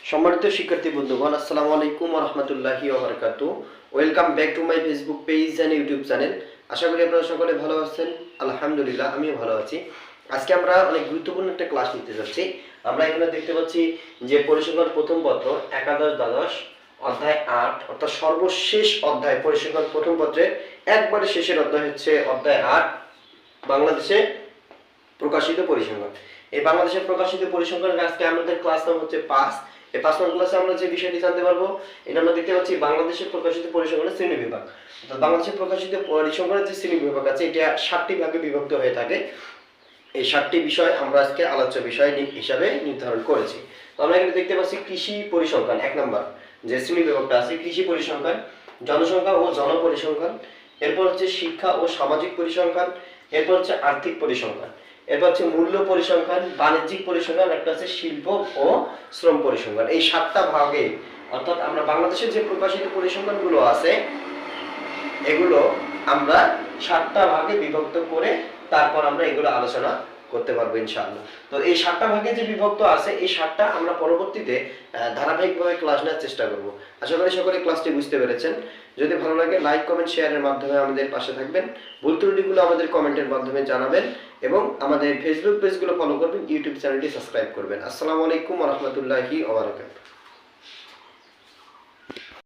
সম্মানিত শিক্ষার্থী বন্ধুগণ, আসসালামু আলাইকুম ওয়া রাহমাতুল্লাহি ওয়া বারাকাতুহু। Welcome back to my Facebook page and YouTube channel. আশা করি আপনারা সকলে ভালো আছেন। আলহামদুলিল্লাহ, আমিও ভালো আছি। আজকে আমরা অনেক গুরুত্বপূর্ণ একটা ক্লাস নিতে যাচ্ছি। আমরা এখানে দেখতে পাচ্ছি যে পরিসংখ্যান প্রথম পত্র একাদশ দ্বাদশ অধ্যায় ৮ অর্থাৎ সর্বশেষ অধ্যায় পরিসংখ্যান প্রথম পত্রের একবারে শেষের অধ্যায় হচ্ছে অধ্যায় ৮, বাংলাদেশে প্রকাশিত পরিসংখ্যান। এই বাংলাদেশে প্রকাশিত পরিসংখ্যানের আজকে আমাদের ক্লাস নাম হচ্ছে ৫। এই ৫ নম্বর ক্লাসে আমরা যে বিষয়টি জানতে পারবো, এটা আমরা দেখতে পাচ্ছি বাংলাদেশে প্রকাশিত পরিসংখ্যানের শ্রেণী বিভাগ। অর্থাৎ বাংলাদেশে প্রকাশিত পরিসংখ্যানের যে শ্রেণী বিভাগ আছে, এটা ৭টি ভাগে বিভক্ত হয়ে থাকে। এই ৭টি বিষয় আমরা আজকে আলোচ্য বিষয় হিসাবে নির্ধারণ করেছি। তো আমরা এখানে দেখতে পাচ্ছি কৃষি পরিসংখ্যান ১ নম্বর যে শ্রেণী বিভাগটা আছে, কৃষি পরিসংখ্যান, জনসংখ্যা ও জনপরিসংখ্যান, এরপর হচ্ছে শিক্ষা ও সামাজিক পরিসংখ্যান, এরপর হচ্ছে আর্থিক পরিসংখ্যান, এরপর হচ্ছে মূল্য পরিসংখ্যান, বাণিজ্যিক পরিসংখ্যান, একটা হচ্ছে শিল্প ও শ্রম পরিসংখ্যান। এই ৭টা ভাগে অর্থাৎ আমরা বাংলাদেশের যে প্রকাশিত পরিসংখ্যানগুলো আছে, এগুলো আমরা ৭টা ভাগে বিভক্ত করে তারপর আমরা এগুলো আলোচনা করতে পারবো ইনশাআল্লাহ। তো এই ৭টা ভাগে যে বিভক্ত আছে, এই ৭টা আমরা পরবর্তীতে ধারাবাহিকভাবে ক্লাস নেওয়ার চেষ্টা করব। আশা করি সকলে ক্লাসটি বুঝতে পেরেছেন। যদি ভালো লাগে লাইক, কমেন্ট, শেয়ারের মাধ্যমে আমাদের পাশে থাকবেন। ভুল ত্রুটিগুলো আমাদের কমেন্টের মাধ্যমে জানাবেন এবং আমাদের ফেসবুক পেজগুলো ফলো করবেন, ইউটিউব চ্যানেলটি সাবস্ক্রাইব করবেন। আসসালামু আলাইকুম ওয়া রাহমাতুল্লাহি ওয়া বারাকাতুহু।